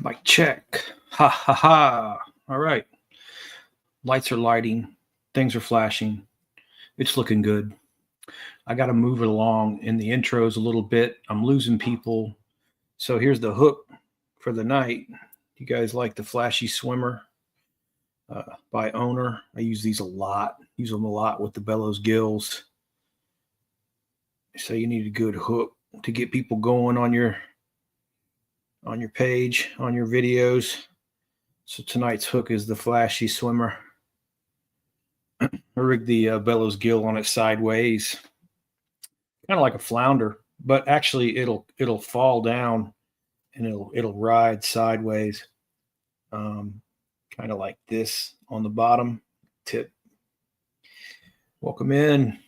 Mic check. Ha ha ha. All right. Lights are lighting. Things are flashing. It's looking good. I got to move it along in the intros a little bit. I'm losing people. So here's the hook for the night. You guys like the flashy swimmer by Owner? I use these a lot. Use them a lot with the bellows gills. So you need a good hook to get people going on your page, on your videos. So tonight's hook is the flashy swimmer. I rigged the bellows gill on it sideways, kind of like a flounder, but actually it'll fall down and it'll ride sideways, kind of like this on the bottom tip. Welcome in.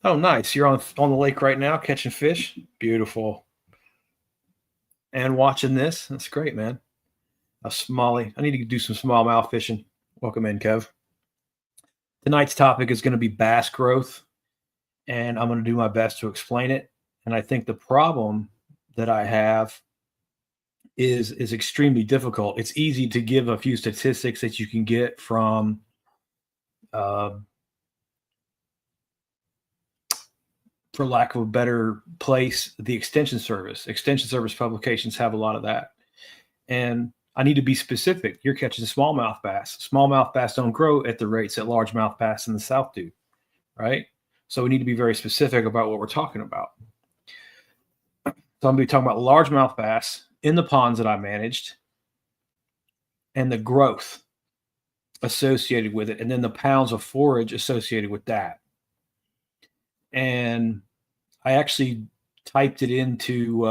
Oh, nice! You're on the lake right now, catching fish. Beautiful. And watching this. That's great, man. A smallie. I need to do some smallmouth fishing. Welcome in, Kev. Tonight's topic is going to be bass growth, and I'm going to do my best to explain it. And I think the problem that I have is extremely difficult. It's easy to give a few statistics that you can get from for lack of a better place, the extension service. Extension service publications have a lot of that. And I need to be specific. You're catching smallmouth bass. Smallmouth bass don't grow at the rates that largemouth bass in the South do, right? So we need to be very specific about what we're talking about. So I'm going to be talking about largemouth bass in the ponds that I managed and the growth associated with it, and then the pounds of forage associated with that. And I actually typed it into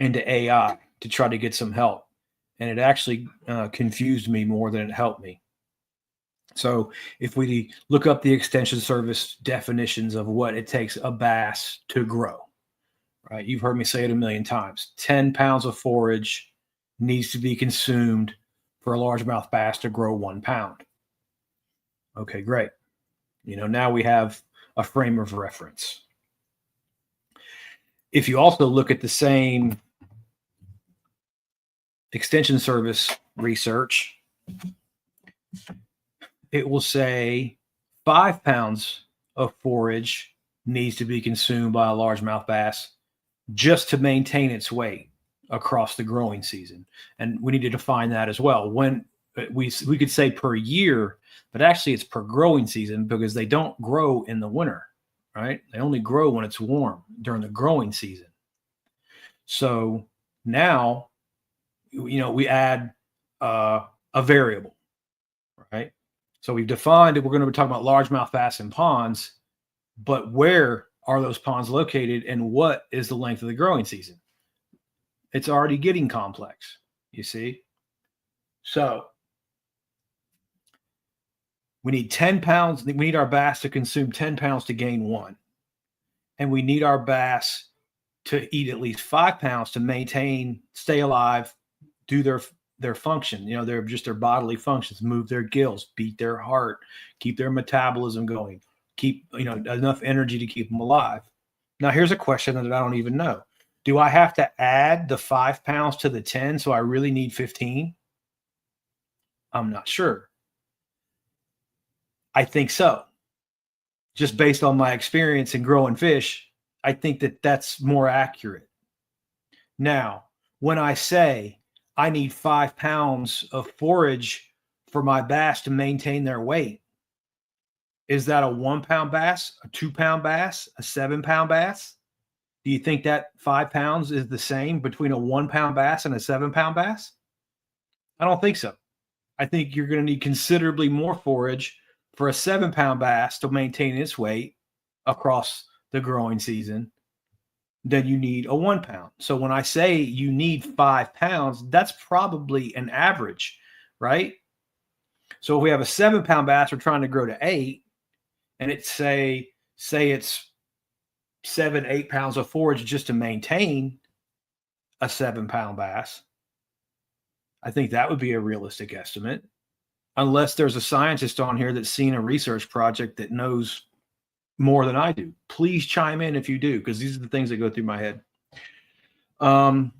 AI to try to get some help, and it actually confused me more than it helped me. So if we look up the extension service definitions of what it takes a bass to grow, right? You've heard me say it a million times. 10 pounds of forage needs to be consumed for a largemouth bass to grow 1 pound. Okay, great. Now we have a frame of reference. If you also look at the same extension service research, it will say 5 pounds of forage needs to be consumed by a largemouth bass just to maintain its weight across the growing season. And we need to define that as well. When we could say per year, but actually it's per growing season because they don't grow in the winter, right? They only grow when it's warm during the growing season. So now, we add a variable, right? So we've defined that we're going to be talking about largemouth bass in ponds, but where are those ponds located and what is the length of the growing season? It's already getting complex, you see? So we need 10 pounds. We need our bass to consume 10 pounds to gain 1. And we need our bass to eat at least 5 pounds to maintain, stay alive, do their function, their bodily functions, move their gills, beat their heart, keep their metabolism going, keep, enough energy to keep them alive. Now, here's a question that I don't even know. Do I have to add the 5 pounds to the 10? So I really need 15? I'm not sure. I think so. Just based on my experience in growing fish, I think that that's more accurate. Now, when I say I need 5 pounds of forage for my bass to maintain their weight, is that a 1 pound bass, a 2 pound bass, a 7 pound bass? Do you think that 5 pounds is the same between a 1 pound bass and a 7 pound bass? I don't think so. I think you're going to need considerably more forage for a 7 pound bass to maintain its weight across the growing season than you need a 1 pound. So when I say you need 5 pounds, that's probably an average, right? So if we have a 7 pound bass, we're trying to grow to 8, and it's say it's 7, 8 pounds of forage just to maintain a 7 pound bass. I think that would be a realistic estimate, unless there's a scientist on here that's seen a research project that knows more than I do. Please chime in if you do, because these are the things that go through my head. And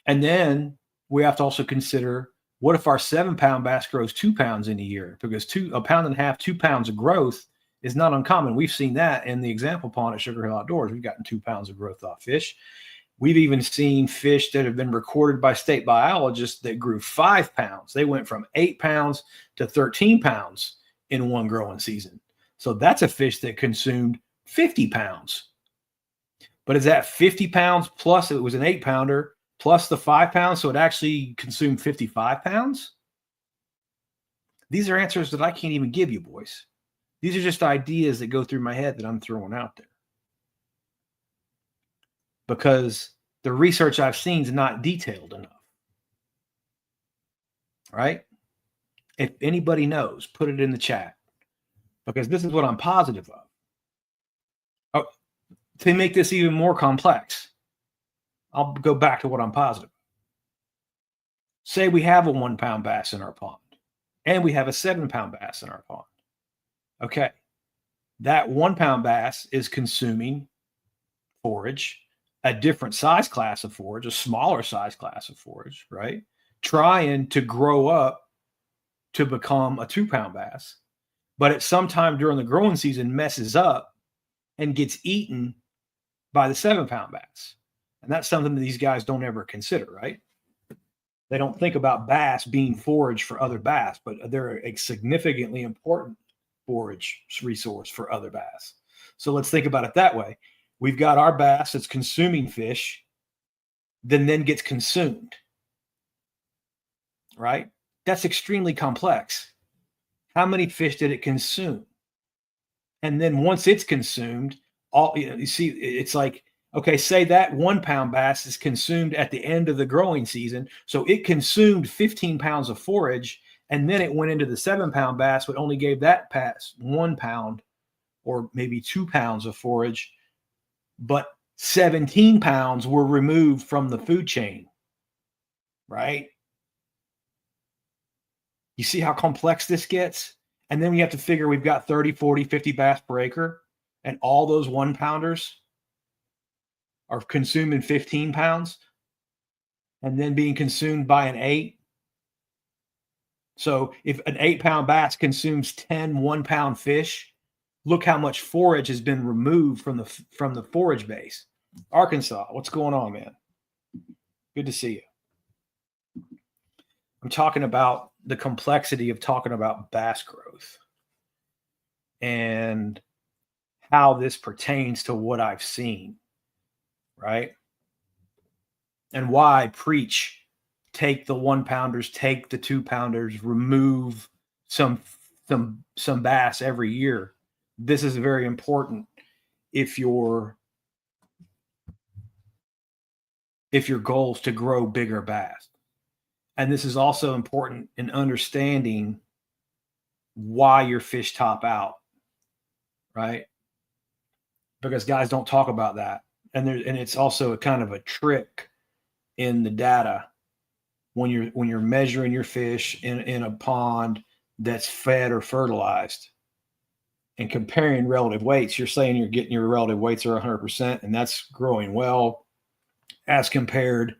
then we have to also consider, what if our 7-pound bass grows 2 pounds in a year? Because 1.5 pounds, 2 pounds of growth is not uncommon. We've seen that in the example pond at Sugar Hill Outdoors. We've gotten 2 pounds of growth off fish. We've even seen fish that have been recorded by state biologists that grew 5 pounds. They went from 8 pounds to 13 pounds in one growing season. So that's a fish that consumed 50 pounds. But is that 50 pounds plus it was an 8-pounder plus the 5 pounds? So it actually consumed 55 pounds? These are answers that I can't even give you, boys. These are just ideas that go through my head that I'm throwing out there. Because the research I've seen is not detailed enough. Right? If anybody knows, put it in the chat. Because this is what I'm positive of. Oh, to make this even more complex, I'll go back to what I'm positive of. Say we have a 1-pound bass in our pond, and we have a 7-pound bass in our pond. Okay. That 1-pound bass is consuming forage, a different size class of forage, a smaller size class of forage, right? Trying to grow up to become a 2-pound bass, but at some time during the growing season messes up and gets eaten by the 7-pound bass. And that's something that these guys don't ever consider, right? They don't think about bass being forage for other bass, but they're a significantly important forage resource for other bass. So let's think about it that way. We've got our bass that's consuming fish, then gets consumed, right? That's extremely complex. How many fish did it consume? And then once it's consumed, you see, it's like, okay, say that 1-pound bass is consumed at the end of the growing season. So it consumed 15 pounds of forage, and then it went into the 7-pound bass, but only gave that bass 1 pound or maybe 2 pounds of forage, but 17 pounds were removed from the food chain, right? You see how complex this gets? And then we have to figure we've got 30, 40, 50 bass per acre, and all those 1-pounders are consuming 15 pounds and then being consumed by an 8. So if an 8-pound bass consumes 10 1-pound fish, look how much forage has been removed from the forage base. Arkansas, what's going on, man? Good to see you. I'm talking about the complexity of talking about bass growth and how this pertains to what I've seen, right? And why I preach, take the 1-pounders, take the 2-pounders, remove some bass every year. This is very important if your goal is to grow bigger bass. And this is also important in understanding why your fish top out, right? Because guys don't talk about that. And it's also a kind of a trick in the data when you're measuring your fish in a pond that's fed or fertilized and comparing relative weights. You're saying you're getting your relative weights are 100%, and that's growing well as compared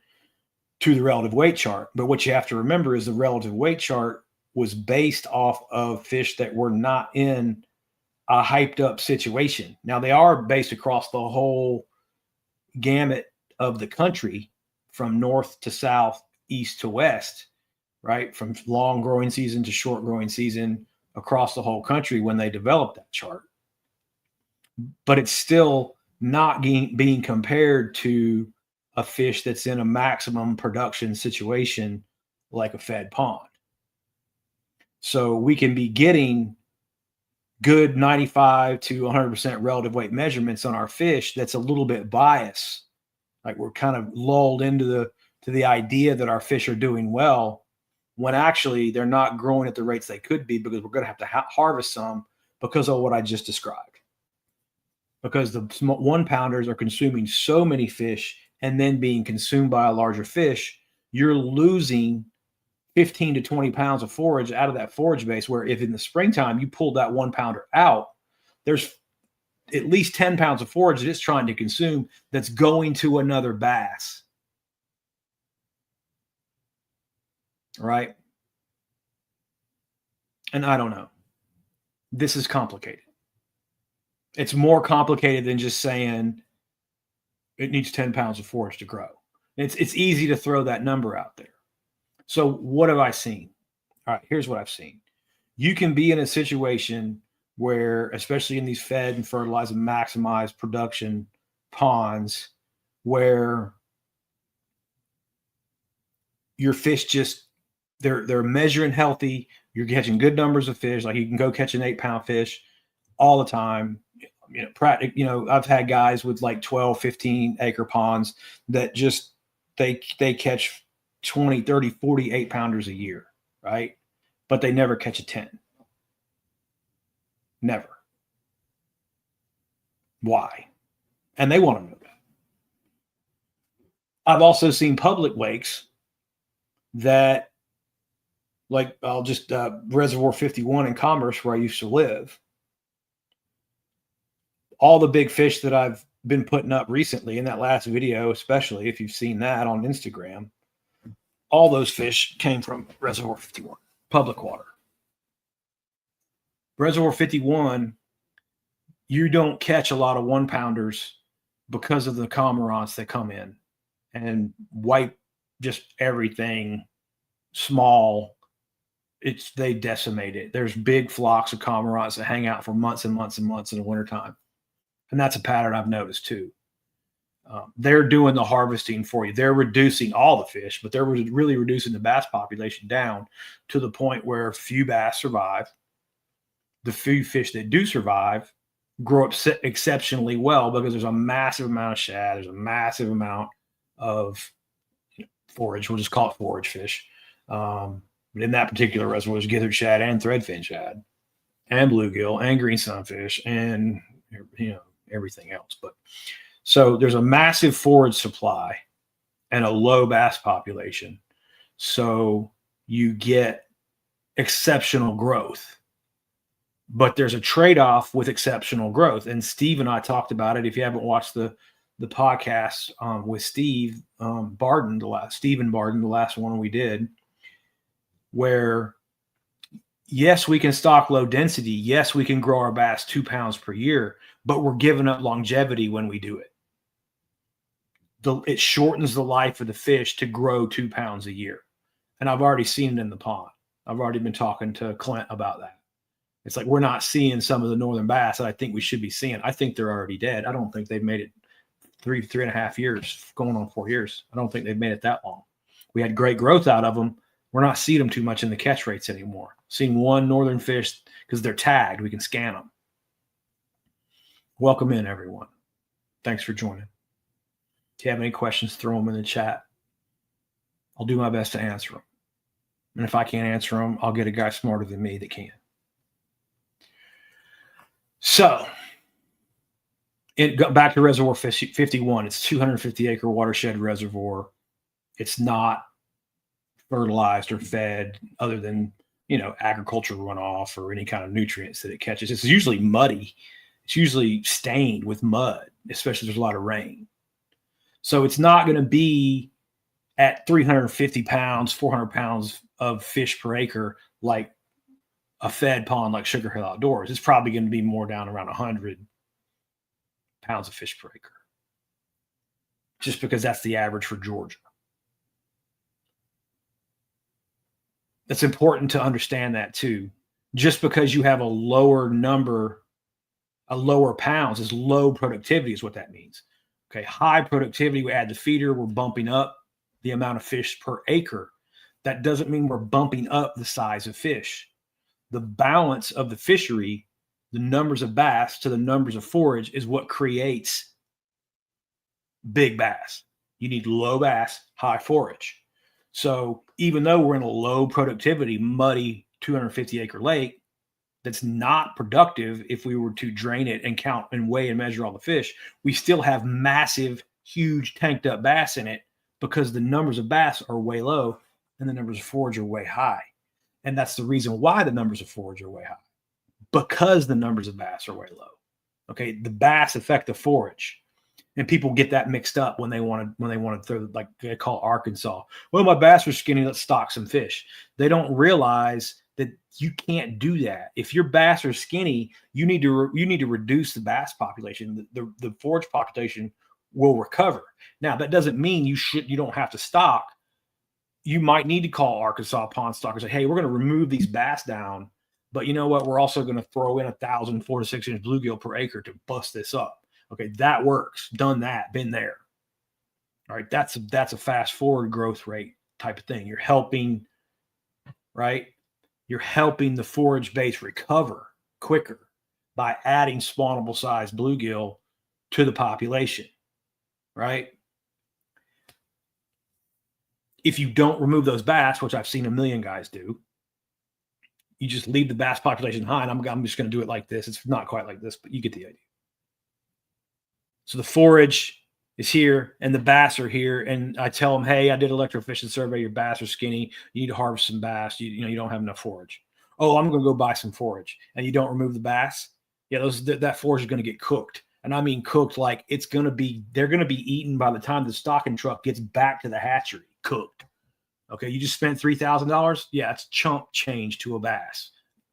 to the relative weight chart. But what you have to remember is the relative weight chart was based off of fish that were not in a hyped up situation. Now they are based across the whole gamut of the country from north to south, east to west, right? From long growing season to short growing season across the whole country when they developed that chart. But it's still not being compared to a fish that's in a maximum production situation like a fed pond. So we can be getting good 95 to 100% relative weight measurements on our fish that's a little bit biased. Like we're kind of lulled into the idea that our fish are doing well when actually they're not growing at the rates they could be, because we're going to have to harvest some because of what I just described. Because the 1-pounders are consuming so many fish and then being consumed by a larger fish, you're losing 15 to 20 pounds of forage out of that forage base, where if in the springtime you pulled that 1-pounder out, there's at least 10 pounds of forage that it's trying to consume that's going to another bass. Right? And I don't know. This is complicated. It's more complicated than just saying it needs 10 pounds of forage to grow. It's easy to throw that number out there. So what have I seen? All right, here's what I've seen. You can be in a situation where, especially in these fed and fertilized and maximized production ponds, where your fish just they're measuring healthy. You're catching good numbers of fish. Like you can go catch an 8-pound fish all the time. I've had guys with like 12, 15 acre ponds that just they catch 20, 30, 40 8-pounders a year, right? But they never catch a 10. Never. Why? And they want to know that. I've also seen public lakes that, like, I'll just Reservoir 51 in Commerce, where I used to live. All the big fish that I've been putting up recently in that last video, especially if you've seen that on Instagram, all those fish came from Reservoir 51, public water. Reservoir 51, you don't catch a lot of 1-pounders because of the cormorants that come in and wipe just everything small. They decimate it. There's big flocks of cormorants that hang out for months and months and months in the wintertime. And that's a pattern I've noticed too. They're doing the harvesting for you. They're reducing all the fish, but they're really reducing the bass population down to the point where few bass survive. The few fish that do survive grow up exceptionally well because there's a massive amount of shad. There's a massive amount of forage. We'll just call it forage fish. But in that particular reservoir, there's gizzard shad and threadfin shad and bluegill and green sunfish and everything else. But so there's a massive forage supply and a low bass population. So you get exceptional growth. But there's a trade-off with exceptional growth. And Steve and I talked about it. If you haven't watched the podcast with Steve Barden, Stephen Barden, the last one we did, where yes, we can stock low density. Yes, we can grow our bass 2 pounds per year, but we're giving up longevity when we do it. It shortens the life of the fish to grow 2 pounds a year. And I've already seen it in the pond. I've already been talking to Clint about that. It's like we're not seeing some of the northern bass that I think we should be seeing. I think they're already dead. I don't think they've made it 3.5 years, going on 4 years. I don't think they've made it that long. We had great growth out of them. We're not seeing them too much in the catch rates anymore. Seeing one northern fish because they're tagged. We can scan them. Welcome in, everyone. Thanks for joining. If you have any questions, throw them in the chat. I'll do my best to answer them. And if I can't answer them, I'll get a guy smarter than me that can. So, back to Reservoir 51. It's 250-acre watershed reservoir. It's not fertilized or fed other than, agriculture runoff or any kind of nutrients that it catches. It's usually muddy. It's usually stained with mud, especially if there's a lot of rain. So it's not going to be at 350 pounds, 400 pounds of fish per acre like a fed pond like Sugar Hill Outdoors. It's probably going to be more down around 100 pounds of fish per acre, just because that's the average for Georgia. It's important to understand that too. Just because you have a lower pounds is low productivity is what that means. Okay, high productivity, we add the feeder, we're bumping up the amount of fish per acre. That doesn't mean we're bumping up the size of fish. The balance of the fishery, the numbers of bass to the numbers of forage, is what creates big bass. You need low bass, high forage. So even though we're in a low productivity, muddy 250-acre lake that's not productive, if we were to drain it and count and weigh and measure all the fish, we still have massive, huge tanked up bass in it because the numbers of bass are way low and the numbers of forage are way high. And that's the reason why the numbers of forage are way high, because the numbers of bass are way low. Okay, the bass affect the forage. And people get that mixed up when they want to throw, like they call Arkansas. Well, my bass are skinny. Let's stock some fish. They don't realize that you can't do that. If your bass are skinny, you need to reduce the bass population. The forage population will recover. Now that doesn't mean you don't have to stock. You might need to call Arkansas pond stockers and say, hey, we're going to remove these bass down, but you know what? We're also going to throw in 1,000 4 to 6 inch bluegill per acre to bust this up. Okay, that works. Done that. Been there. All right, that's a fast forward growth rate type of thing. You're helping, right? You're helping the forage base recover quicker by adding spawnable size bluegill to the population, right? If you don't remove those bass, which I've seen a million guys do, you just leave the bass population high. And I'm just going to do it like this. It's not quite like this, but you get the idea. So the forage is here and the bass are here. And I tell them, hey, I did electrofishing survey. Your bass are skinny. You need to harvest some bass. You don't have enough forage. Oh, I'm going to go buy some forage. And you don't remove the bass. Yeah, that forage is going to get cooked. And I mean cooked like they're going to be eaten by the time the stocking truck gets back to the hatchery, cooked. Okay, you just spent $3,000. Yeah, it's chump change to a bass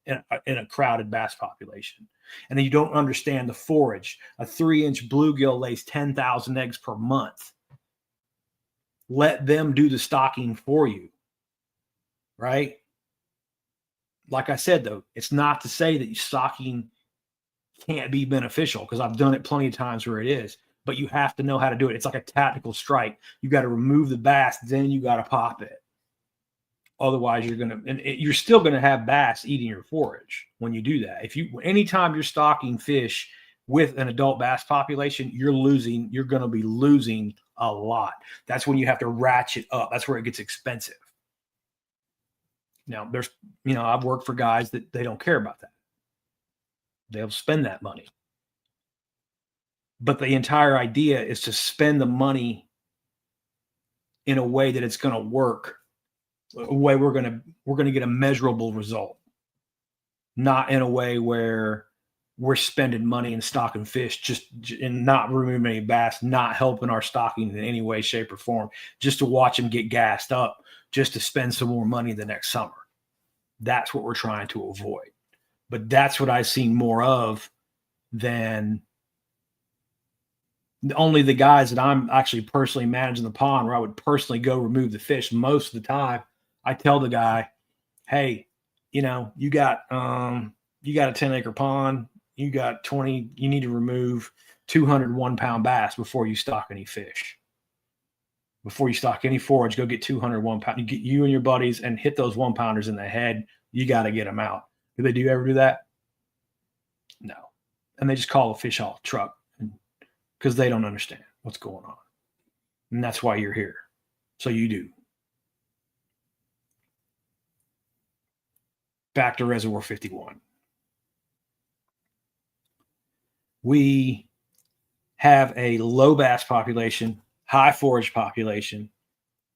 in a crowded bass population. And then you don't understand the forage. A 3-inch bluegill lays 10,000 eggs per month. Let them do the stocking for you, right? Like I said, though, it's not to say that stocking can't be beneficial, because I've done it plenty of times where it is, but you have to know how to do it. It's like a tactical strike. You got to remove the bass, then you got to pop it. Otherwise, you're still going to have bass eating your forage when you do that. Anytime you're stocking fish with an adult bass population, you're going to be losing a lot. That's when you have to ratchet up. That's where it gets expensive. Now, I've worked for guys that they don't care about that. They'll spend that money. But the entire idea is to spend the money in a way that it's going to work. A way we're gonna get a measurable result, not in a way where we're spending money and stocking fish and not removing any bass, not helping our stocking in any way, shape, or form, just to watch them get gassed up, just to spend some more money the next summer. That's what we're trying to avoid. But that's what I've seen more of than only the guys that I'm actually personally managing the pond, where I would personally go remove the fish. Most of the time, I tell the guy, hey, you got a 10-acre pond, you got 20, you need to remove 201 pound bass before you stock any fish. Before you stock any forage, go get 201 pound. You get you and your buddies and hit those 1-pounders in the head. You got to get them out. Do they ever do that? No. And they just call a fish haul truck because they don't understand what's going on. And that's why you're here. So you do. Back to Reservoir 51. We have a low bass population, high forage population.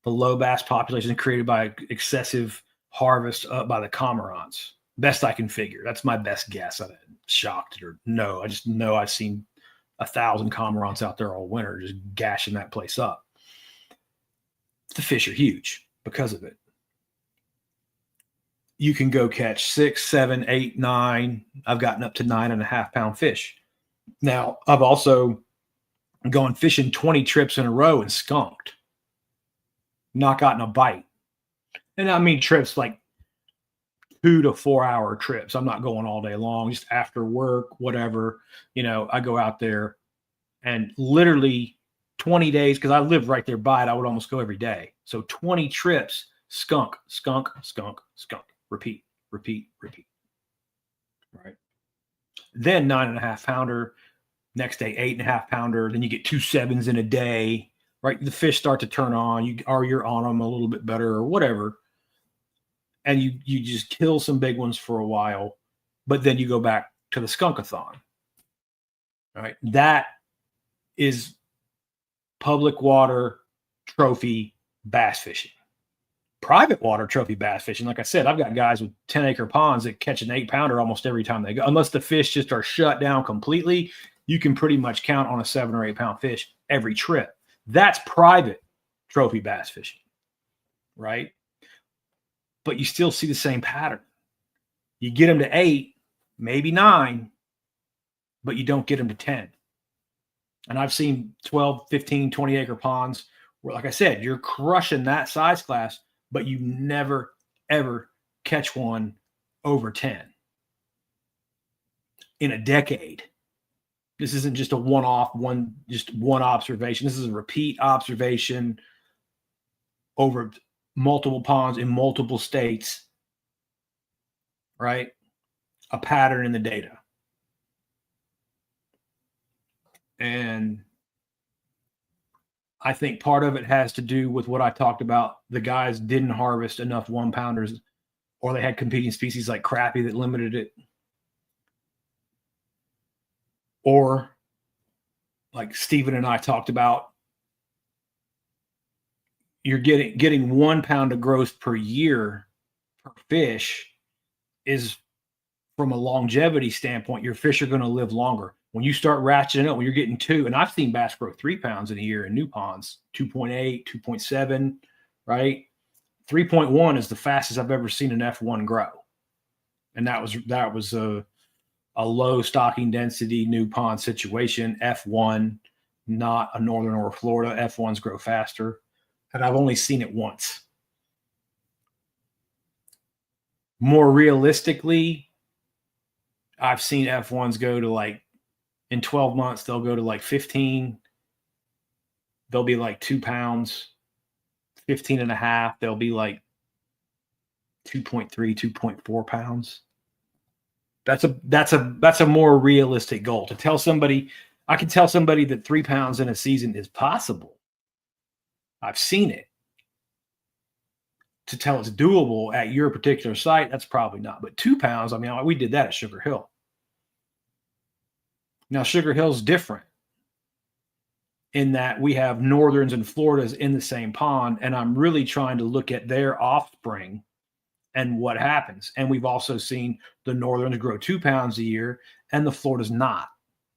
The low bass population is created by excessive harvest by the cormorants. Best I can figure. That's my best guess. I'm shocked or no. I just know I've seen 1,000 cormorants out there all winter just gashing that place up. The fish are huge because of it. You can go catch 6, 7, 8, 9. I've gotten up to 9.5 pound fish. Now, I've also gone fishing 20 trips in a row and skunked. Not gotten a bite. And I mean trips like 2 to 4 hour trips. I'm not going all day long, just after work, whatever. I go out there and literally 20 days, because I live right there by it, I would almost go every day. So 20 trips, skunk, skunk, skunk, skunk. Repeat, repeat, repeat. Right. Then 9.5 pounder, next day 8.5 pounder. Then you get 2 7s in a day. Right. The fish start to turn on. You're on them a little bit better or whatever. And you just kill some big ones for a while, but then you go back to the skunkathon. All right. That is public water trophy bass fishing. Private water trophy bass fishing, like I said, I've got guys with 10-acre ponds that catch an 8-pounder almost every time they go, unless the fish just are shut down completely. you can pretty much count on a 7 or 8 pound fish every trip. That's private trophy bass fishing, right? But you still see the same pattern. You get them to 8, maybe 9, but you don't get them to 10. And I've seen 12, 15, 20 acre ponds where, like I said, you're crushing that size class, but you never, ever catch one over 10 in a decade. This isn't just a one-off, just one observation. This is a repeat observation over multiple ponds in multiple states, right? A pattern in the data. And I think part of it has to do with what I talked about. The guys didn't harvest enough 1-pounders, or they had competing species like crappie that limited it. Or like Stephen and I talked about, you're getting 1 pound of growth per year per fish is, from a longevity standpoint, your fish are going to live longer. When you start ratcheting up, when you're getting 2, and I've seen bass grow 3 pounds in a year in new ponds, 2.8, 2.7, right? 3.1 is the fastest I've ever seen an F1 grow. And that was a low stocking density new pond situation. F1, not a northern or Florida. F1s grow faster. And I've only seen it once. More realistically, I've seen F1s go to, like, in 12 months, they'll go to like 15. They'll be like 2 pounds, 15 and a half. They'll be like 2.3, 2.4 pounds. That's a more realistic goal. To tell somebody, I can tell somebody that 3 pounds in a season is possible. I've seen it. To tell it's doable at your particular site, that's probably not. But 2 pounds, I mean, we did that at Sugar Hill. Now, Sugar Hill's different in that we have Northerns and Floridas in the same pond, and I'm really trying to look at their offspring and what happens. And we've also seen the Northerns grow 2 pounds a year, and the Floridas not.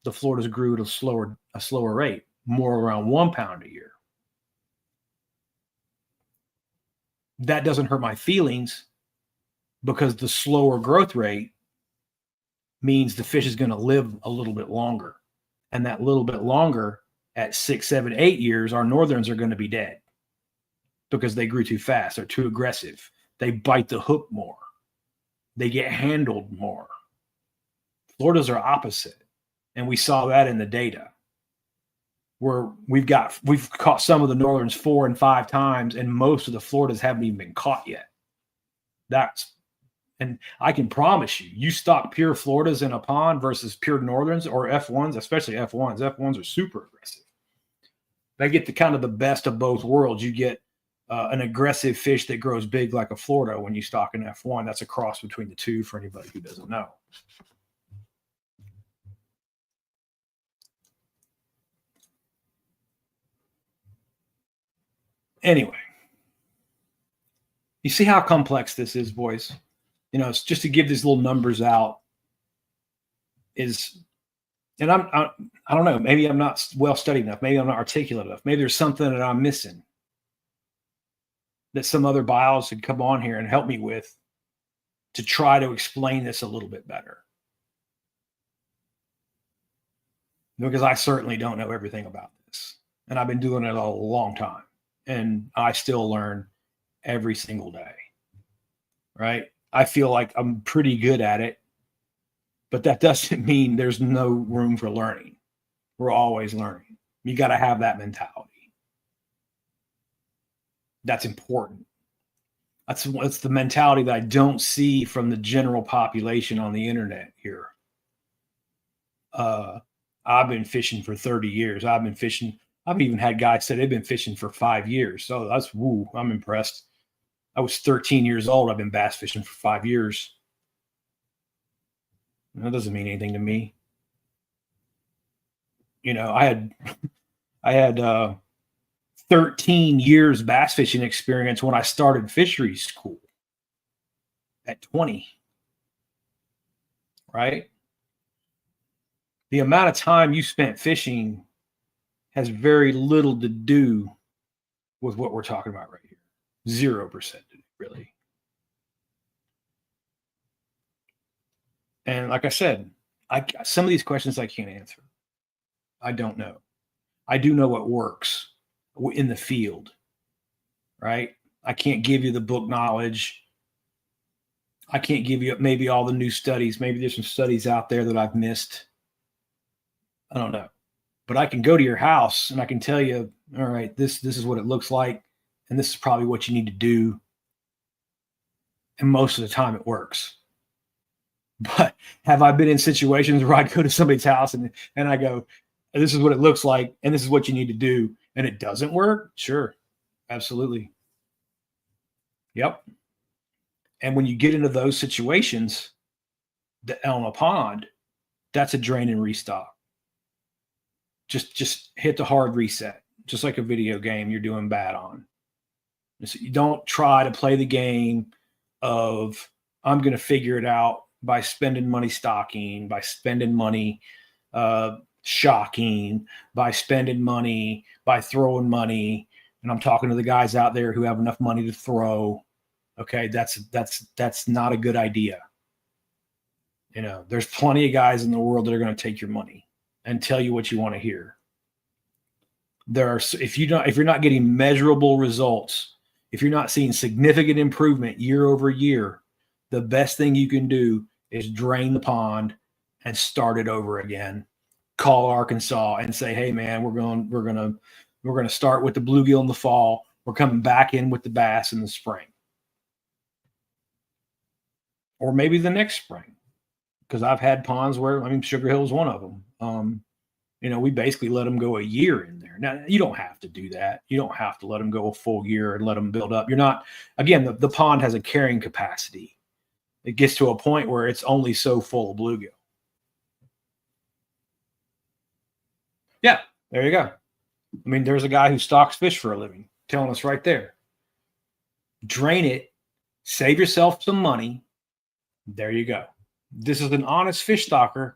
The Floridas grew at a slower rate, more around 1 pound a year. That doesn't hurt my feelings, because the slower growth rate means the fish is going to live a little bit longer. And that little bit longer, at 6, 7, 8 years, our Northerns are going to be dead because they grew too fast. They're too aggressive. They bite the hook more. They get handled more. Floridas are opposite. And we saw that in the data, where we've caught some of the Northerns 4 and 5 times, and most of the Floridas haven't even been caught yet. And I can promise you, you stock pure Floridas in a pond versus pure Northerns or F1s, especially F1s. F1s are super aggressive. They get the kind of the best of both worlds. You get an aggressive fish that grows big like a Florida when you stock an F1. That's a cross between the two for anybody who doesn't know. Anyway, you see how complex this is, boys? You know, it's just to give these little numbers out and I don't know, maybe I'm not well studied enough. Maybe I'm not articulate enough. Maybe there's something that I'm missing that some other biologist could come on here and help me with to try to explain this a little bit better. Because I certainly don't know everything about this. And I've been doing it a long time. And I still learn every single day. Right? I feel like I'm pretty good at it, but that doesn't mean there's no room for learning. We're always learning. You got to have that mentality. That's important. That's the mentality that I don't see from the general population on the internet here. I've been fishing for 30 years. I've even had guys say they've been fishing for 5 years. So I'm impressed. I was 13 years old. I've been bass fishing for 5 years. That doesn't mean anything to me. You know, I had 13 years bass fishing experience when I started fisheries school at 20. Right? the amount of time you spent fishing has very little to do with what we're talking about right here. 0% really. And like I said, some of these questions I can't answer. I don't know. I do know what works in the field, right? I can't give you the book knowledge. I can't give you maybe all the new studies. Maybe there's some studies out there that I've missed. I don't know. But I can go to your house and I can tell you, all right, this is what it looks like, and this is probably what you need to do. And most of the time it works. But have I been in situations where I go to somebody's house and I go, this is what it looks like, and this is what you need to do, and it doesn't work? Sure. Absolutely. Yep. And when you get into those situations on a pond, that's a drain and restock. Just hit the hard reset, just like a video game you're doing bad on. So you don't try to play the game of I'm going to figure it out by spending money stocking, by spending money shocking, by spending money, by throwing money. And I'm talking to the guys out there who have enough money to throw. Okay, that's not a good idea. You know, there's plenty of guys in the world that are going to take your money and tell you what you want to hear. If you're not getting measurable results, if you're not seeing significant improvement year over year, the best thing you can do is drain the pond and start it over again. Call Arkansas and say, "Hey man, we're going to start with the bluegill in the fall. We're coming back in with the bass in the spring." Or maybe the next spring. Because I've had ponds where, Sugar Hill is one of them. We basically let them go a year in there. Now, you don't have to do that. You don't have to let them go a full year and let them build up. You're not, again, the pond has a carrying capacity. It gets to a point where it's only so full of bluegill. Yeah, there you go. There's a guy who stocks fish for a living telling us right there. Drain it, save yourself some money. There you go. This is an honest fish stocker,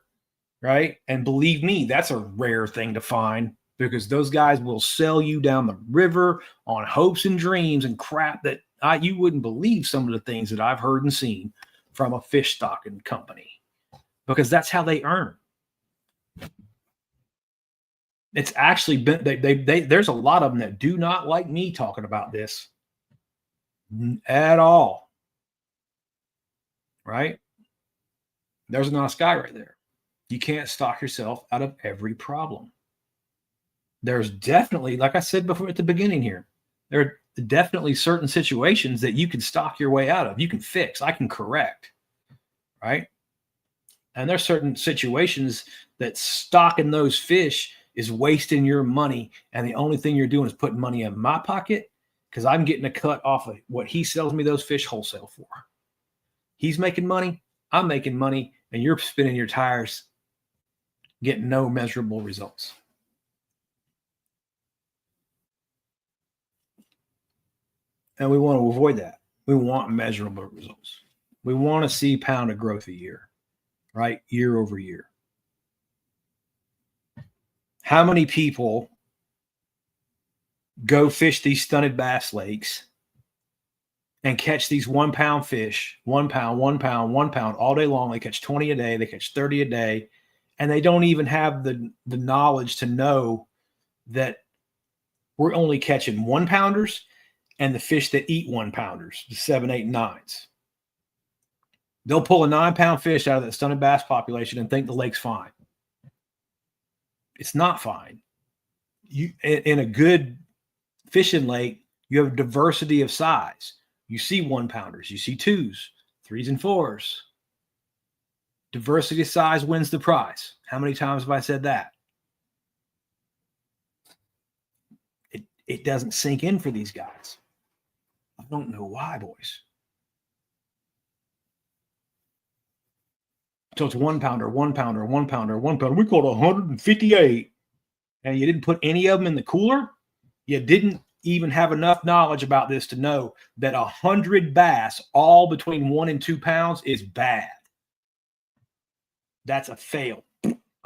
right? And believe me, that's a rare thing to find, because those guys will sell you down the river on hopes and dreams and crap that you wouldn't believe some of the things that I've heard and seen from a fish stocking company, because that's how they earn. It's actually been, there's a lot of them that do not like me talking about this at all, right? There's an honest guy right there. You can't stock yourself out of every problem. There's definitely, like I said before at the beginning here, there are definitely certain situations that you can stock your way out of. You can fix, I can correct, right? And there's certain situations that stocking those fish is wasting your money, and the only thing you're doing is putting money in my pocket, because I'm getting a cut off of what he sells me those fish wholesale for. He's making money, I'm making money, and you're spinning your tires, getting no measurable results. And we want to avoid that. We want measurable results. We want to see pound of growth a year, right? Year over year. How many people go fish these stunted bass lakes and catch these 1 pound fish, 1 pound, 1 pound, 1 pound all day long? They catch 20 a day, they catch 30 a day, and they don't even have the knowledge to know that we're only catching 1 pounders and the fish that eat 1 pounders, the 7, 8, 9s. They'll pull a 9 pound fish out of that stunted bass population and think the lake's fine. It's not fine. In a good fishing lake, you have a diversity of size. You see 1 pounders, you see 2s, 3s, and 4s. Diversity of size wins the prize. How many times have I said that? It doesn't sink in for these guys. I don't know why, boys. So it's 1 pounder, 1 pounder, 1 pounder, 1 pounder. We caught 158. And you didn't put any of them in the cooler. You didn't even have enough knowledge about this to know that 100 bass, all between 1 and 2 pounds, is bad. That's a fail.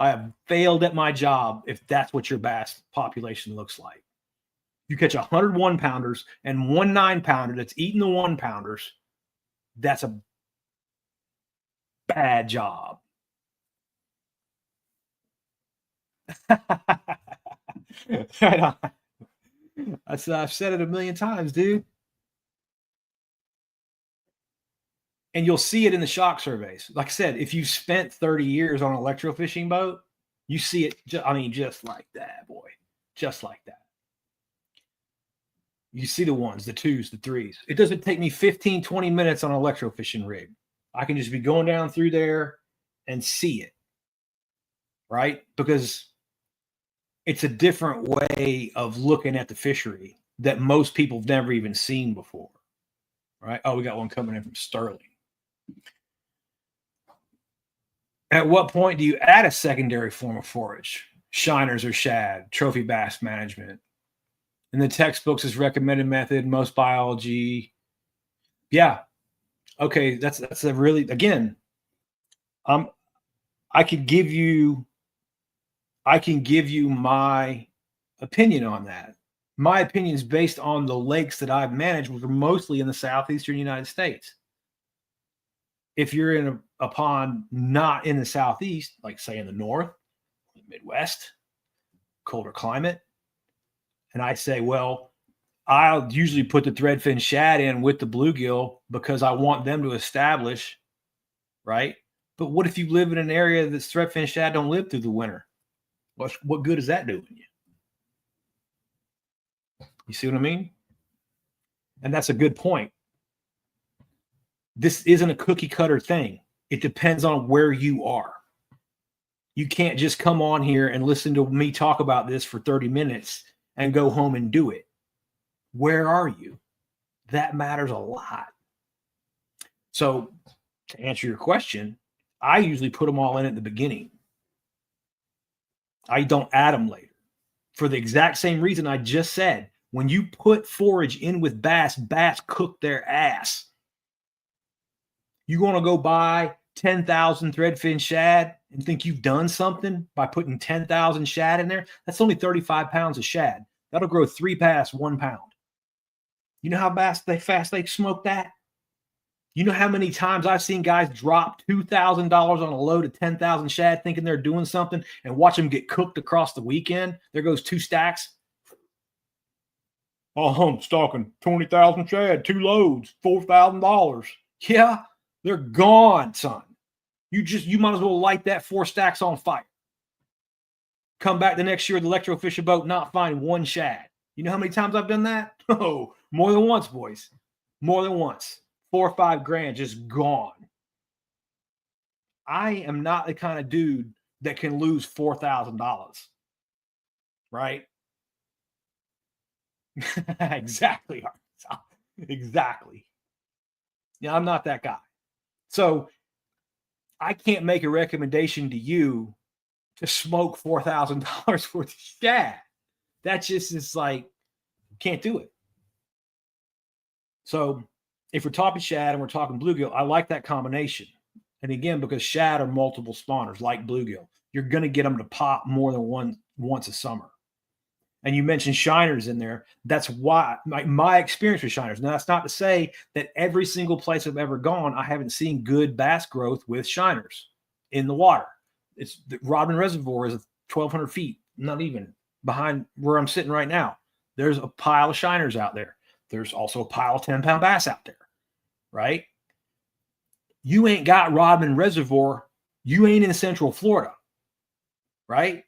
I have failed at my job if that's what your bass population looks like. You catch 100 1-pounders and 1 9-pounder that's eating the 1-pounders. That's a bad job. Right on. I've said it a million times, dude. And you'll see it in the shock surveys. Like I said, if you've spent 30 years on an electrofishing boat, you see it, just like that, boy. Just like that. You see the ones, the twos, the threes. It doesn't take me 15, 20 minutes on an electrofishing rig. I can just be going down through there and see it, right? Because it's a different way of looking at the fishery that most people have never even seen before, right? Oh, we got one coming in from Sterling. At what point do you add a secondary form of forage? Shiners or shad, trophy bass management. In the textbooks is recommended method, most biology. Yeah. Okay, that's a really, again, I can give you my opinion on that. My opinion is based on the lakes that I've managed, which are mostly in the southeastern United States. If you're in a pond not in the southeast, like say in the north, the Midwest, colder climate, and I say, well, I'll usually put the threadfin shad in with the bluegill because I want them to establish, right? But what if you live in an area that's threadfin shad don't live through the winter? What good is that doing you? You see what I mean? And that's a good point. This isn't a cookie cutter thing. It depends on where you are. You can't just come on here and listen to me talk about this for 30 minutes and go home and do it. Where are you? That matters a lot. So to answer your question, I usually put them all in at the beginning. I don't add them later for the exact same reason I just said. When you put forage in with bass, bass cook their ass. You want to go buy 10,000 threadfin shad and think you've done something by putting 10,000 shad in there? That's only 35 pounds of shad. That'll grow 3 bass 1 pound. You know how fast they smoke that? You know how many times I've seen guys drop $2,000 on a load of 10,000 shad thinking they're doing something and watch them get cooked across the weekend? There goes 2 stacks. Oh, I'm stocking 20,000 shad, 2 loads, $4,000. Yeah, they're gone, son. You might as well light that 4 stacks on fire. Come back the next year with the electrofishing boat, not find 1 shad. You know how many times I've done that? Oh, more than once, boys. More than once. 4 or 5 grand just gone. I am not the kind of dude that can lose $4,000. Right? Exactly. Exactly. Yeah, I'm not that guy. So I can't make a recommendation to you to smoke $4,000 worth of shad. That just is like, can't do it. So if we're talking shad and we're talking bluegill, I like that combination. And again, because shad are multiple spawners like bluegill, you're going to get them to pop more than once a summer. And you mentioned shiners in there. That's why my experience with shiners. Now, that's not to say that every single place I've ever gone, I haven't seen good bass growth with shiners in the water. It's the Rodman Reservoir is 1,200 feet, not even behind where I'm sitting right now. There's a pile of shiners out there. There's also a pile of 10-pound bass out there, right? You ain't got Rodman Reservoir. You ain't in Central Florida, right?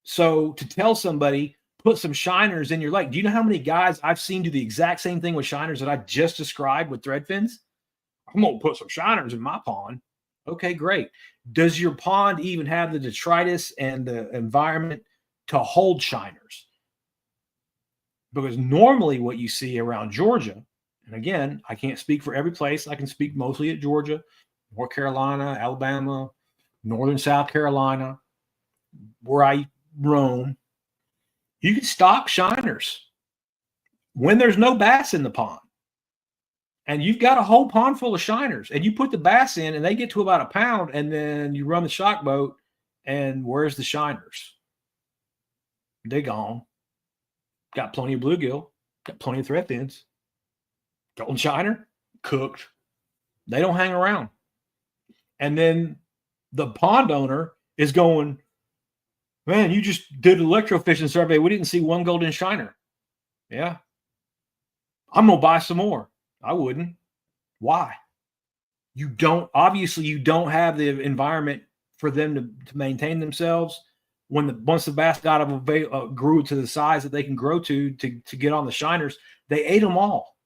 So to tell somebody, put some shiners in your lake. Do you know how many guys I've seen do the exact same thing with shiners that I just described with thread fins? I'm going to put some shiners in my pond. Okay, great. Does your pond even have the detritus and the environment to hold shiners? Because normally what you see around Georgia, and again, I can't speak for every place. I can speak mostly at Georgia, North Carolina, Alabama, Northern South Carolina, where I roam. You can stock shiners when there's no bass in the pond. And you've got a whole pond full of shiners, and you put the bass in and they get to about a pound, and then you run the shock boat And where's the shiners? They gone. Got plenty of bluegill, got plenty of thread fins. Golden shiner, cooked. They don't hang around. And then the pond owner is going, man, you just did an electrofishing survey. We didn't see one golden shiner. Yeah. I'm going to buy some more. I wouldn't. Why? You don't have the environment for them to maintain themselves. Once the bass grew to the size that they can grow to get on the shiners, they ate them all.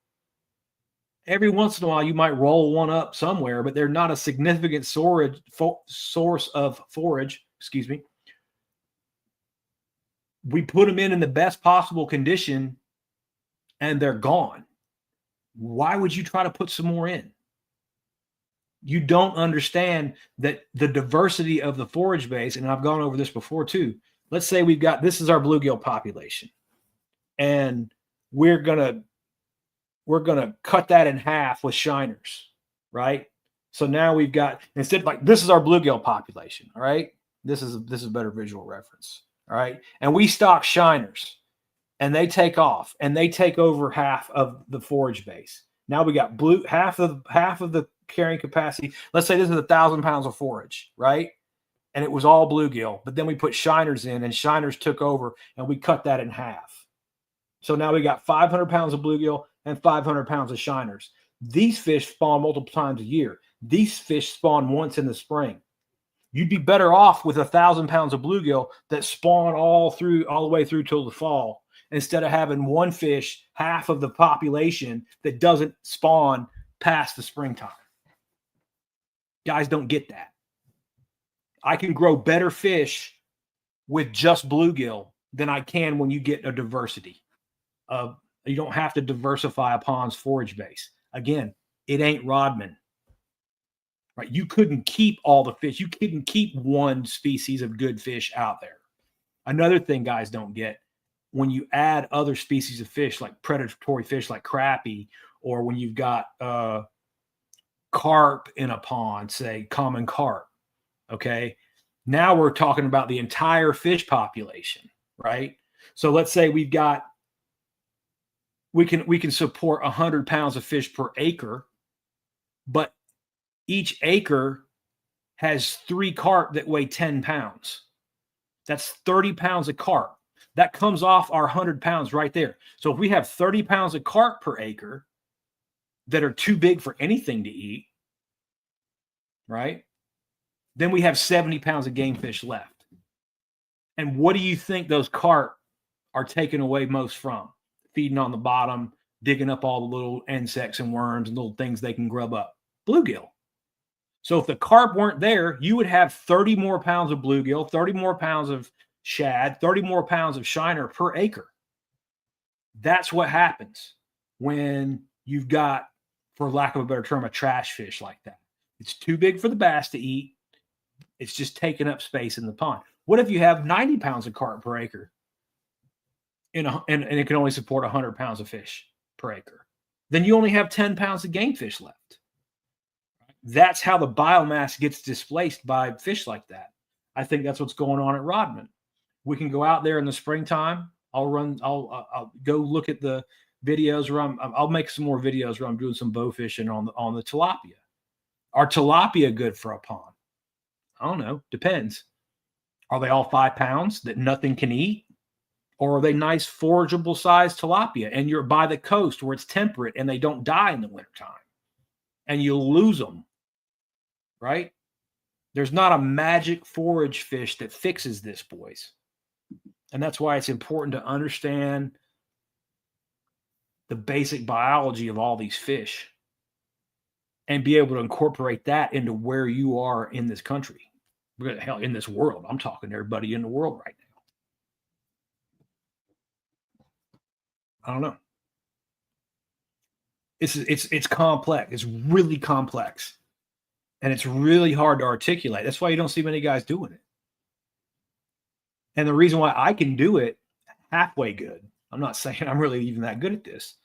Every once in a while, you might roll one up somewhere, but they're not a significant source of forage. Excuse me. We put them in the best possible condition, and they're gone. Why would you try to put some more in? You don't understand that the diversity of the forage base, and I've gone over this before too. Let's say this is our bluegill population, and we're gonna cut that in half with shiners, right? So now we've got, instead, like, this is our bluegill population, all right? This is a better visual reference, all right? And we stock shiners, and they take off, and they take over half of the forage base. Now we got half of the carrying capacity. Let's say this is 1,000 pounds of forage, right? And it was all bluegill, but then we put shiners in, and shiners took over, and we cut that in half. So now we got 500 pounds of bluegill and 500 pounds of shiners. These fish spawn multiple times a year. These fish spawn once in the spring. You'd be better off with 1,000 pounds of bluegill that spawn all the way through till the fall, instead of having one fish, half of the population, that doesn't spawn past the springtime. Guys don't get that. I can grow better fish with just bluegill than I can when you get a diversity. You don't have to diversify a pond's forage base. Again, it ain't Rodman. Right? You couldn't keep all the fish. You couldn't keep one species of good fish out there. Another thing guys don't get, when you add other species of fish, like predatory fish like crappie, or when you've got carp in a pond, say common carp, okay? Now we're talking about the entire fish population, right? So let's say we can support 100 pounds of fish per acre, but each acre has 3 carp that weigh 10 pounds. That's 30 pounds of carp. That comes off our 100 pounds right there. So if we have 30 pounds of carp per acre that are too big for anything to eat, right? Then we have 70 pounds of game fish left. And what do you think those carp are taken away most from? Feeding on the bottom, digging up all the little insects and worms and little things they can grub up. Bluegill. So if the carp weren't there, you would have 30 more pounds of bluegill, 30 more pounds of shad, 30 more pounds of shiner per acre. That's what happens when you've got, for lack of a better term, a trash fish like that. It's too big for the bass to eat. It's just taking up space in the pond. What if you have 90 pounds of carp per acre and it can only support 100 pounds of fish per acre? Then you only have 10 pounds of game fish left. That's how the biomass gets displaced by fish like that. I think that's what's going on at Rodman. We can go out there in the springtime. I'll go look at the videos where I'll make some more videos where I'm doing some bow fishing on the tilapia. Are tilapia good for a pond? I don't know. Depends. Are they all 5 pounds that nothing can eat? Or are they nice forageable sized tilapia and you're by the coast where it's temperate and they don't die in the wintertime and you'll lose them, right? There's not a magic forage fish that fixes this, boys. And that's why it's important to understand the basic biology of all these fish and be able to incorporate that into where you are in this country. Hell, in this world. I'm talking to everybody in the world right now. I don't know. It's complex. It's really complex. And it's really hard to articulate. That's why you don't see many guys doing it. And the reason why I can do it halfway good, I'm not saying I'm really even that good at this,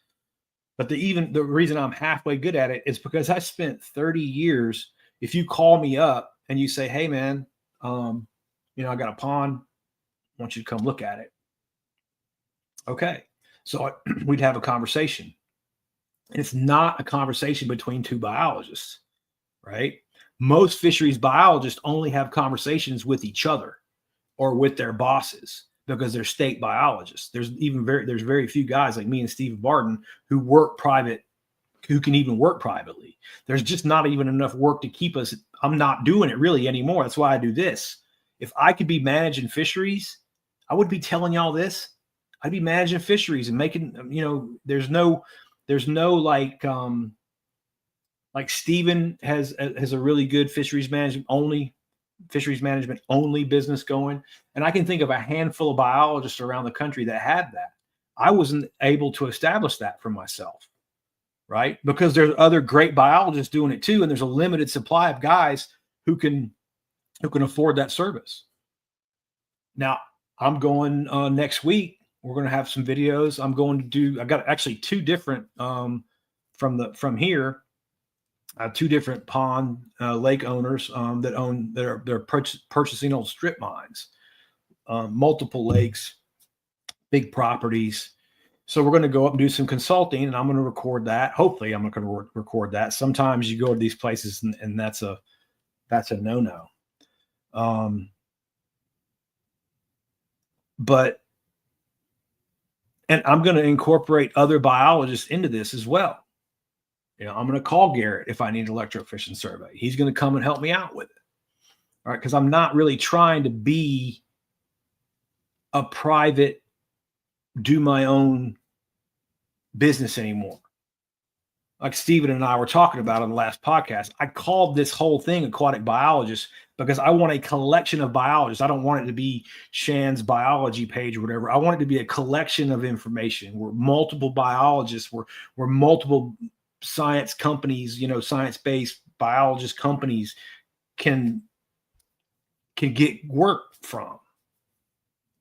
but the reason I'm halfway good at it is because I spent 30 years. If you call me up and you say, hey man, I got a pond. I want you to come look at it. Okay. So we'd have a conversation. And it's not a conversation between two biologists, right? Most fisheries biologists only have conversations with each other or with their bosses because they're state biologists. There's very few guys like me and Steve Barton who can even work privately. There's just not even enough work to keep us. I'm not doing it really anymore. That's why I do this. If I could be managing fisheries, I would be telling y'all this. I'd be managing fisheries and making, there's no like Steven has a really good fisheries management only business going. And I can think of a handful of biologists around the country that had that. I wasn't able to establish that for myself, right? Because there's other great biologists doing it too. And there's a limited supply of guys who can afford that service. Now I'm going next week. We're going to have some videos. I got actually two different from here. Two different pond lake owners they're purchasing old strip mines, multiple lakes, big properties. So we're going to go up and do some consulting, and I'm going to record that. Hopefully, I'm going to record that. Sometimes you go to these places, and that's a no-no. And I'm going to incorporate other biologists into this as well. I'm going to call Garrett if I need an electrofishing survey. He's going to come and help me out with it. All right. Because I'm not really trying to be a private, do my own business anymore. Like Steven and I were talking about on the last podcast, I called this whole thing Aquatic Biologist because I want a collection of biologists. I don't want it to be Shan's biology page or whatever. I want it to be a collection of information where multiple biologists, where multiple science companies, science-based biologist companies can get work from,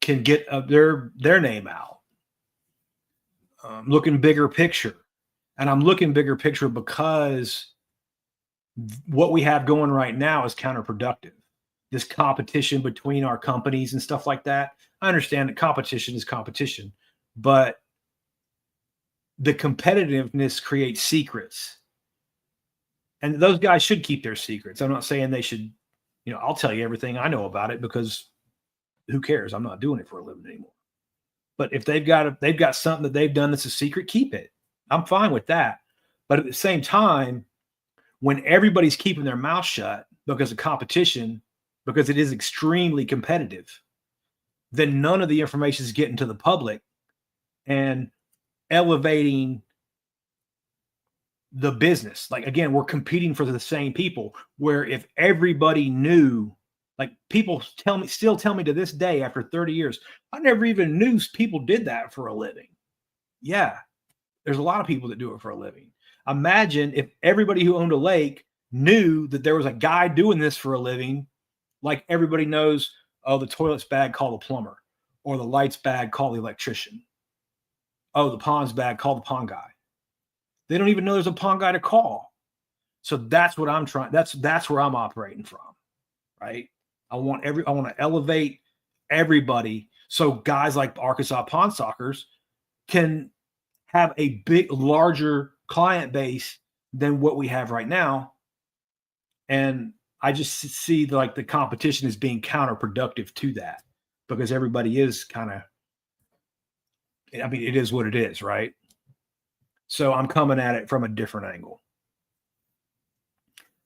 can get their name out. Looking bigger picture. And I'm looking bigger picture because what we have going right now is counterproductive. This competition between our companies and stuff like that. I understand that competition is competition, but the competitiveness creates secrets. And those guys should keep their secrets. I'm not saying they should, I'll tell you everything I know about it because who cares? I'm not doing it for a living anymore. But if they've got something that they've done that's a secret, keep it. I'm fine with that. But at the same time, when everybody's keeping their mouth shut because of competition, because it is extremely competitive, then none of the information is getting to the public and elevating the business. Like, again, we're competing for the same people, where if everybody knew, like people still tell me to this day after 30 years, I never even knew people did that for a living. Yeah. There's a lot of people that do it for a living. Imagine if everybody who owned a lake knew that there was a guy doing this for a living, like everybody knows, oh, the toilet's bad, call the plumber, or the light's bad, call the electrician. Oh, the pond's bad, call the pond guy. They don't even know there's a pond guy to call. So that's what I'm trying. That's where I'm operating from, right? I want to elevate everybody so guys like Arkansas Pond Stalkers can have a larger client base than what we have right now. And I just see the competition as being counterproductive to that, because everybody is it is what it is, right? So I'm coming at it from a different angle.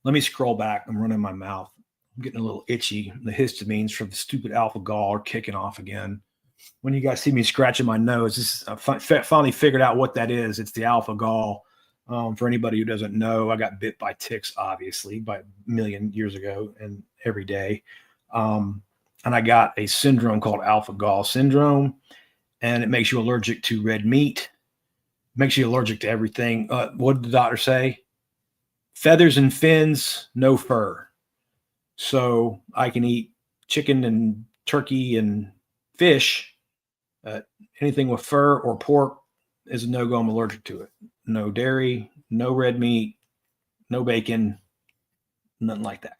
Let me scroll back. I'm running my mouth. I'm getting a little itchy. The histamines from the stupid alpha gall are kicking off again. When you guys see me scratching my nose, I finally figured out what that is. It's the alpha gall. For anybody who doesn't know, I got bit by ticks, obviously, by a million years ago and every day. And I got a syndrome called alpha gall syndrome, and it makes you allergic to red meat, makes you allergic to everything. What did the doctor say? Feathers and fins, no fur. So I can eat chicken and turkey and fish. Anything with fur or pork is a no-go. I'm allergic to it. No dairy, no red meat, no bacon, nothing like that.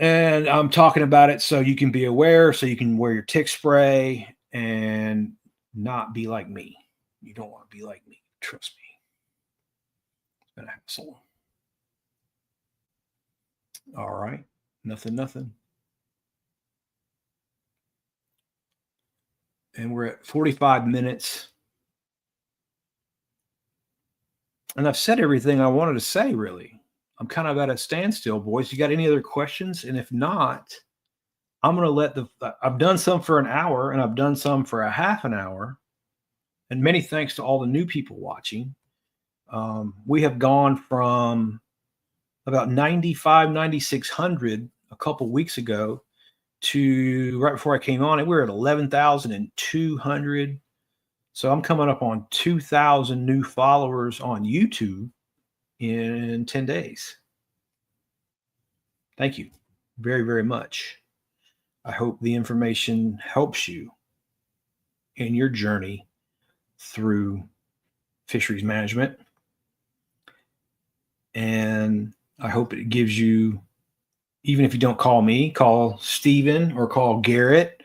And I'm talking about it so you can be aware, so you can wear your tick spray and not be like me. You don't want to be like me. Trust me. It's been a hassle. All right. Nothing. And we're at 45 minutes. And I've said everything I wanted to say, really. I'm kind of at a standstill, boys. You got any other questions? And if not, I'm going to let I've done some for an hour and I've done some for a half an hour. And many thanks to all the new people watching. We have gone from about 9,600 a couple weeks ago to right before I came on it, we were at 11,200. So I'm coming up on 2,000 new followers on YouTube in 10 days. Thank you very, very much. I hope the information helps you in your journey through fisheries management. And I hope it gives you, even if you don't call me, call Steven or call Garrett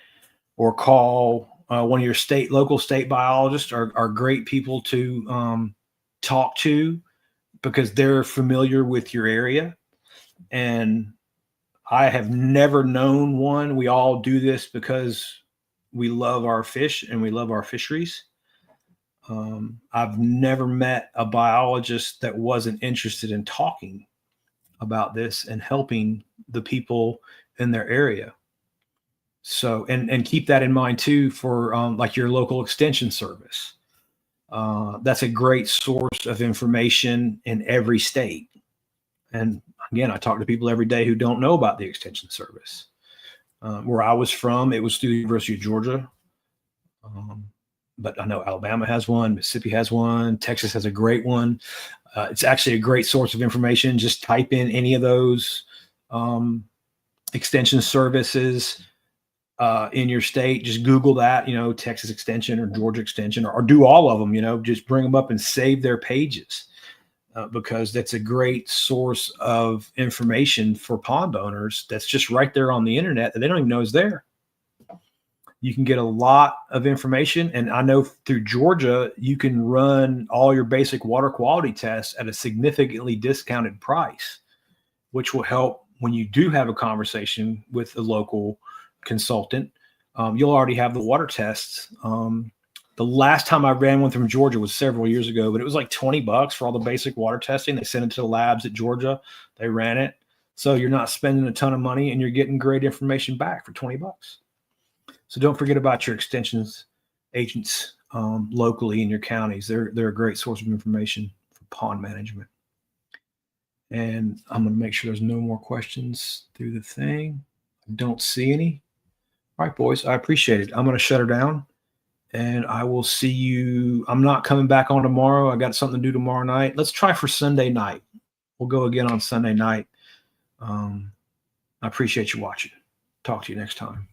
or call one of your local state biologists are great people to talk to because they're familiar with your area. And I have never known one. We all do this because we love our fish and we love our fisheries. I've never met a biologist that wasn't interested in talking about this and helping the people in their area. So, and keep that in mind too for like your local extension service. That's a great source of information in every state. And again, I talk to people every day who don't know about the extension service. Where I was from, it was through the University of Georgia. But I know Alabama has one, Mississippi has one, Texas has a great one. It's actually a great source of information. Just type in any of those extension services in your state. Just Google that, Texas extension or Georgia extension, or do all of them, just bring them up and save their pages because that's a great source of information for pond owners. That's just right there on the internet that they don't even know is there. You can get a lot of information. And I know through Georgia, you can run all your basic water quality tests at a significantly discounted price, which will help when you do have a conversation with a local consultant. You'll already have the water tests. The last time I ran one from Georgia was several years ago, but it was like $20 for all the basic water testing. They sent it to the labs at Georgia. They ran it. So you're not spending a ton of money and you're getting great information back for $20. So don't forget about your extensions agents locally in your counties. They're a great source of information for pond management. And I'm going to make sure there's no more questions through the thing. I don't see any. All right, boys, I appreciate it. I'm going to shut her down and I will see you. I'm not coming back on tomorrow. I got something to do tomorrow night. Let's try for Sunday night. We'll go again on Sunday night. I appreciate you watching. Talk to you next time.